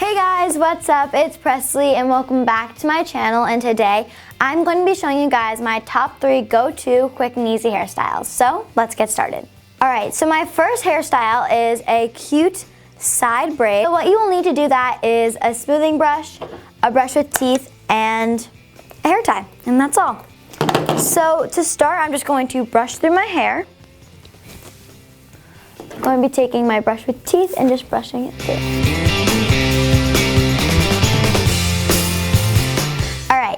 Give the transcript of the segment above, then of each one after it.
Hey guys, what's up? It's Pressley and welcome back to my channel, and today I'm going to be showing you guys my top 3 go-to quick and easy hairstyles. So let's get started. Alright, so my first hairstyle is a cute side braid. So what you will need to do that is a smoothing brush, a brush with teeth, and a hair tie, and that's all. So to start, I'm just going to brush through my hair. I'm going to be taking my brush with teeth and just brushing it through.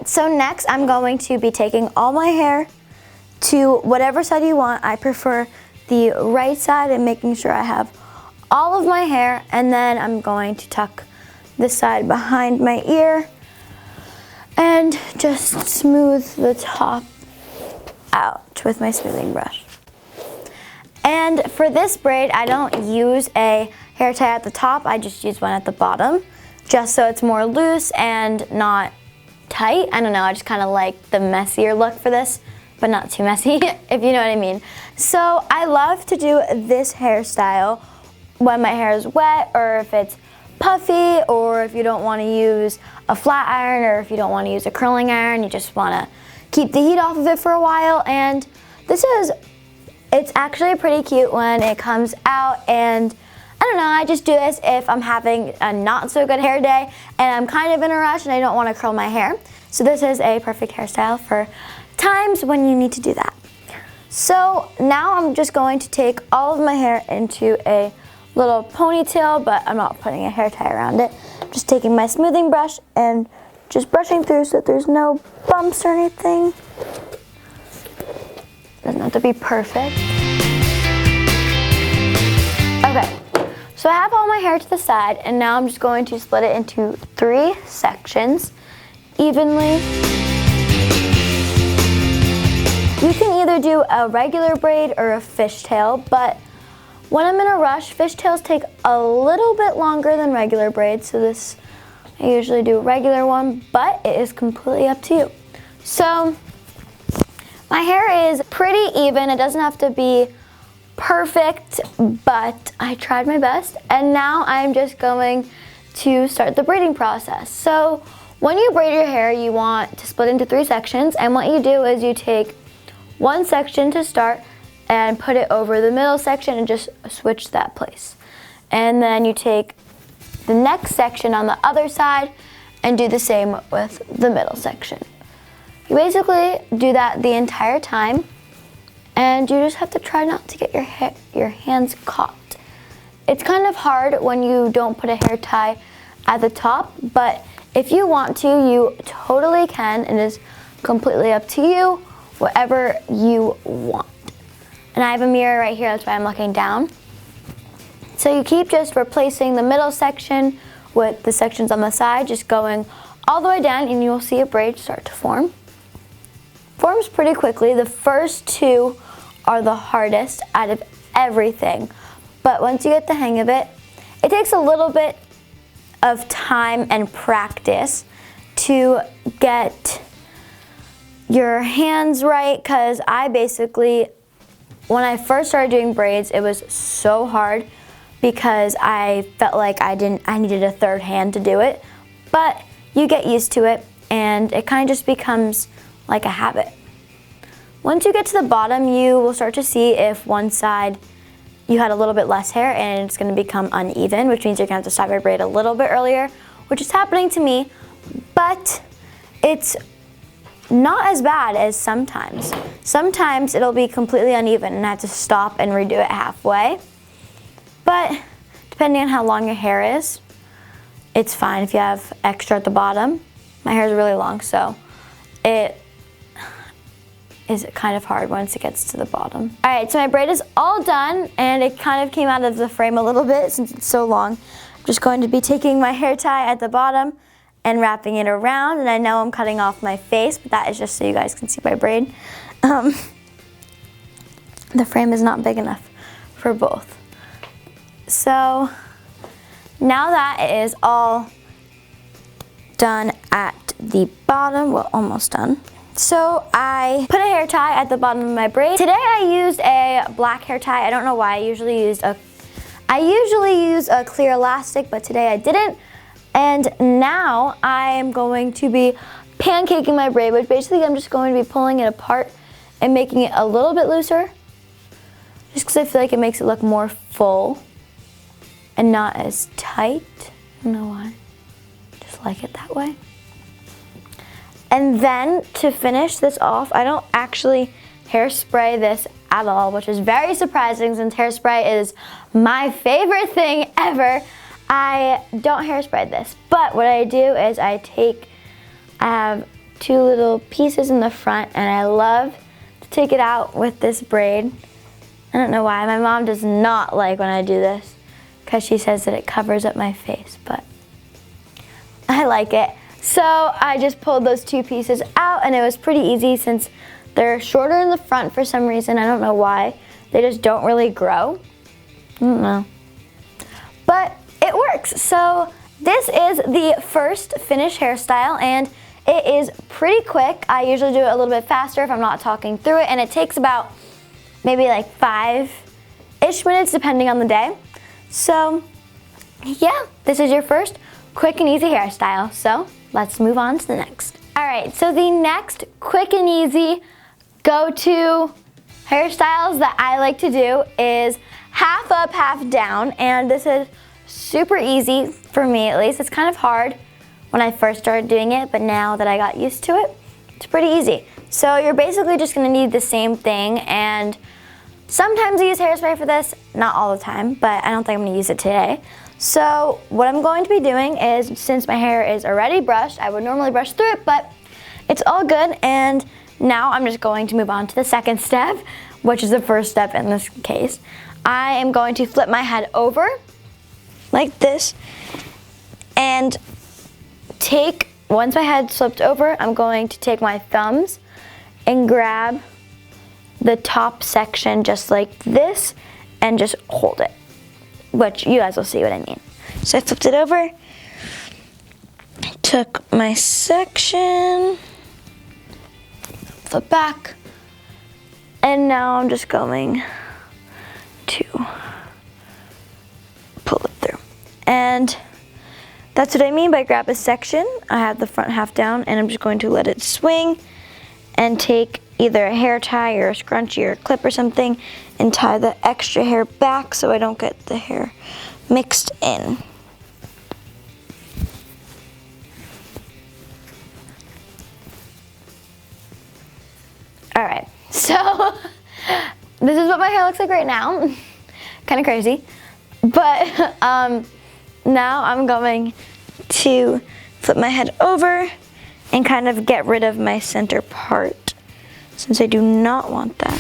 So next, I'm going to be taking all my hair to whatever side you want. I prefer the right side and making sure I have all of my hair, and then I'm going to tuck the side behind my ear and just smooth the top out with my smoothing brush. And for this braid, I don't use a hair tie at the top, I just use one at the bottom, just so it's more loose and not tight. I don't know, I just kind of like the messier look for this, but not too messy, if you know what I mean. So I love to do this hairstyle when my hair is wet, or if it's puffy, or if you don't want to use a flat iron, or if you don't want to use a curling iron, you just want to keep the heat off of it for a while. And it's actually pretty cute when it comes out, and I don't know, I just do this if I'm having a not so good hair day and I'm kind of in a rush and I don't want to curl my hair. So this is a perfect hairstyle for times when you need to do that. So now I'm just going to take all of my hair into a little ponytail, but I'm not putting a hair tie around it. I'm just taking my smoothing brush and just brushing through so that there's no bumps or anything. Doesn't have to be perfect. Okay. So I have all my hair to the side, and now I'm just going to split it into 3 sections evenly. You can either do a regular braid or a fishtail, but when I'm in a rush, fishtails take a little bit longer than regular braids, so I usually do a regular one, but it is completely up to you. So my hair is pretty even. It doesn't have to be perfect, but I tried my best, and now I'm just going to start the braiding process. So when you braid your hair, you want to split into 3 sections, and what you do is you take one section to start and put it over the middle section and just switch that place. And then you take the next section on the other side and do the same with the middle section. You basically do that the entire time, and you just have to try not to get your hands caught. It's kind of hard when you don't put a hair tie at the top, but if you want to, you totally can. It is completely up to you, whatever you want. And I have a mirror right here, that's why I'm looking down. So you keep just replacing the middle section with the sections on the side, just going all the way down, and you'll see a braid start to form. Forms pretty quickly. The first 2 are the hardest out of everything, but once you get the hang of it, it takes a little bit of time and practice to get your hands right, because when I first started doing braids, it was so hard because I felt like I needed a third hand to do it, but you get used to it and it kind of just becomes like a habit. Once you get to the bottom, you will start to see if one side you had a little bit less hair and it's going to become uneven, which means you're going to have to stop your braid a little bit earlier, which is happening to me, but it's not as bad as sometimes. Sometimes it'll be completely uneven and I have to stop and redo it halfway, but depending on how long your hair is, it's fine if you have extra at the bottom. My hair is really long, so it is kind of hard once it gets to the bottom. All right, so my braid is all done, and it kind of came out of the frame a little bit since it's so long. I'm just going to be taking my hair tie at the bottom and wrapping it around, and I know I'm cutting off my face, but that is just so you guys can see my braid. The frame is not big enough for both. So now that it is all done at the bottom, well, almost done. So I put a hair tie at the bottom of my braid. Today I used a black hair tie. I don't know why. I usually use a clear elastic, but today I didn't. And now I am going to be pancaking my braid, which basically I'm just going to be pulling it apart and making it a little bit looser, just because I feel like it makes it look more full and not as tight. I don't know why, just like it that way. And then to finish this off, I don't actually hairspray this at all, which is very surprising since hairspray is my favorite thing ever. I don't hairspray this, but what I do is I have two little pieces in the front, and I love to take it out with this braid. I don't know why. My mom does not like when I do this because she says that it covers up my face, but I like it. So I just pulled those two pieces out, and it was pretty easy since they're shorter in the front for some reason. I don't know why. They just don't really grow. I don't know. But it works. So this is the first finished hairstyle, and it is pretty quick. I usually do it a little bit faster if I'm not talking through it, and it takes about maybe like 5-ish minutes depending on the day. So yeah, this is your first quick and easy hairstyle. So let's move on to the next. All right, so the next quick and easy go-to hairstyles that I like to do is half up, half down, and this is super easy for me, at least. It's kind of hard when I first started doing it, but now that I got used to it, it's pretty easy. So you're basically just gonna need the same thing, and sometimes I use hairspray for this, not all the time, but I don't think I'm gonna use it today. So what I'm going to be doing is, since my hair is already brushed, I would normally brush through it, but it's all good, and now I'm just going to move on to the second step, which is the first step in this case. I am going to flip my head over like this, and once my head's flipped over, I'm going to take my thumbs and grab the top section just like this and just hold it, which you guys will see what I mean. So I flipped it over, took my section, flip back, and now I'm just going to pull it through. And that's what I mean by grab a section. I have the front half down, and I'm just going to let it swing and take either a hair tie or a scrunchie or a clip or something and tie the extra hair back so I don't get the hair mixed in. All right, so this is what my hair looks like right now. Kind of crazy, but now I'm going to flip my head over and kind of get rid of my center part, since I do not want that.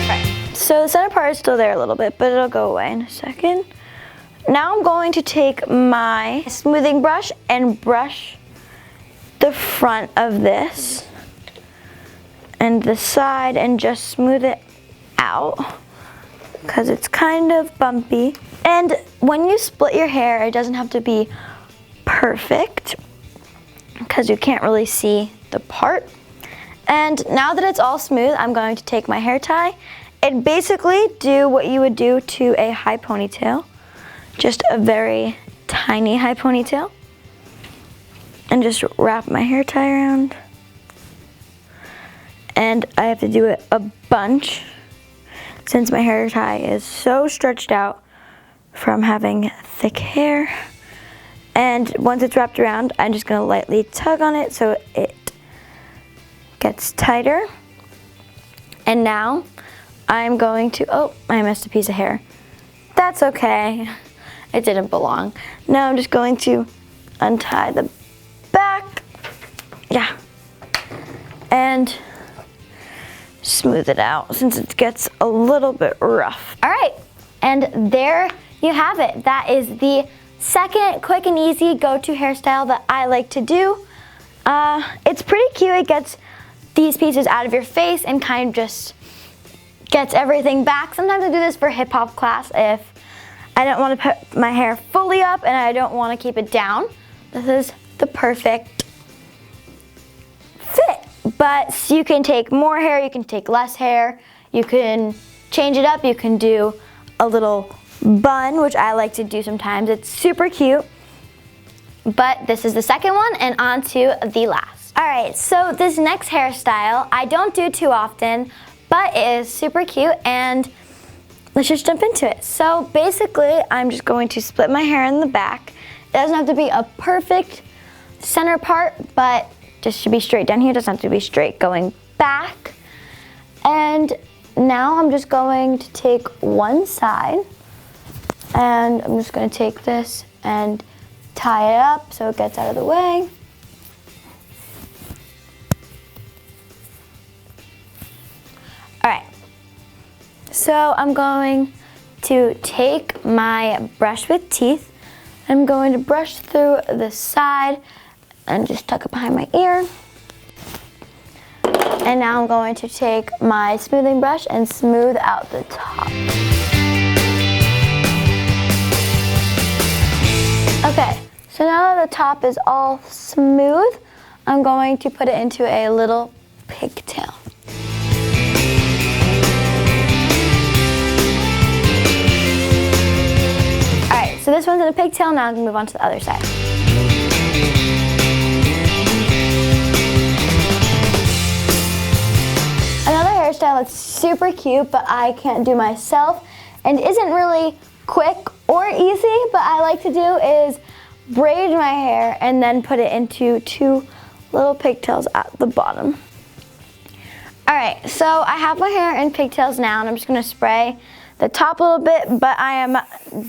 Right. So the center part is still there a little bit, but it'll go away in a second. Now I'm going to take my smoothing brush and brush the front of this and the side and just smooth it out because it's kind of bumpy. And when you split your hair, it doesn't have to be perfect because you can't really see the part. And now that it's all smooth, I'm going to take my hair tie and basically do what you would do to a high ponytail, just a very tiny high ponytail, and just wrap my hair tie around. And I have to do it a bunch since my hair tie is so stretched out from having thick hair. And once it's wrapped around, I'm just gonna lightly tug on it so it gets tighter. And now I'm going to, oh, I missed a piece of hair. That's okay, it didn't belong. Now I'm just going to untie the back, yeah, and smooth it out since it gets a little bit rough. All right, and there you have it. That is the second quick and easy go-to hairstyle that I like to do. It's pretty cute. It gets these pieces out of your face and kind of just gets everything back. Sometimes I do this for hip hop class if I don't want to put my hair fully up and I don't want to keep it down. This is the perfect fit. But you can take more hair, you can take less hair, you can change it up, you can do a little bun, which I like to do sometimes. It's super cute. But this is the second one, and on to the last. All right, so this next hairstyle, I don't do too often, but it is super cute, and let's just jump into it. So basically, I'm just going to split my hair in the back. It doesn't have to be a perfect center part, but just should be straight down here. It doesn't have to be straight going back. And now I'm just going to take one side, and I'm just going to take this and tie it up so it gets out of the way. All right, so I'm going to take my brush with teeth. I'm going to brush through the side and just tuck it behind my ear. And now I'm going to take my smoothing brush and smooth out the top. Okay, so now that the top is all smooth, I'm going to put it into a little pigtail. Alright, so this one's in a pigtail, now I'm going to move on to the other side. Another hairstyle that's super cute, but I can't do myself and isn't really quick or easy, but I like to do is braid my hair and then put it into two little pigtails at the bottom. Alright, so I have my hair in pigtails now, and I'm just going to spray the top a little bit, but I am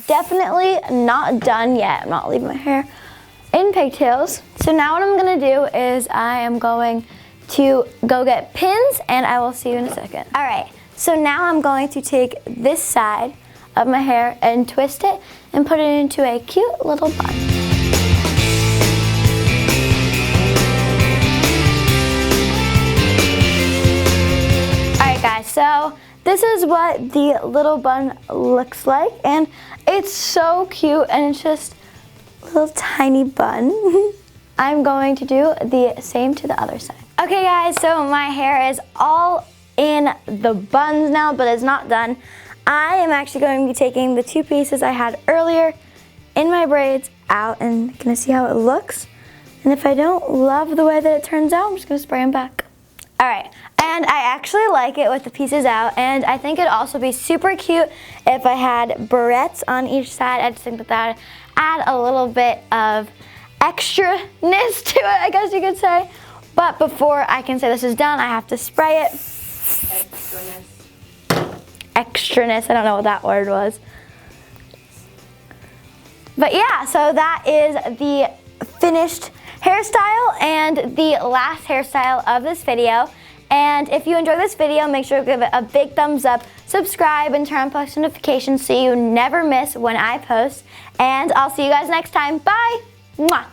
definitely not done yet. I'm not leaving my hair in pigtails. So now what I'm going to do is I am going to go get pins, and I will see you in a second. Alright, so now I'm going to take this side of my hair and twist it and put it into a cute little bun. Alright guys, so this is what the little bun looks like, and it's so cute, and it's just a little tiny bun. I'm going to do the same to the other side. Okay guys, so my hair is all in the buns now, but it's not done. I am actually going to be taking the two pieces I had earlier in my braids out and gonna see how it looks. And if I don't love the way that it turns out, I'm just gonna spray them back. All right, and I actually like it with the pieces out, and I think it'd also be super cute if I had barrettes on each side. I just think that that would add a little bit of extraness to it, I guess you could say. But before I can say this is done, I have to spray it. Extraness, I don't know what that word was. But yeah, so that is the finished hairstyle and the last hairstyle of this video. And if you enjoyed this video, make sure to give it a big thumbs up, subscribe, and turn on post notifications so you never miss when I post. And I'll see you guys next time. Bye! Mwah.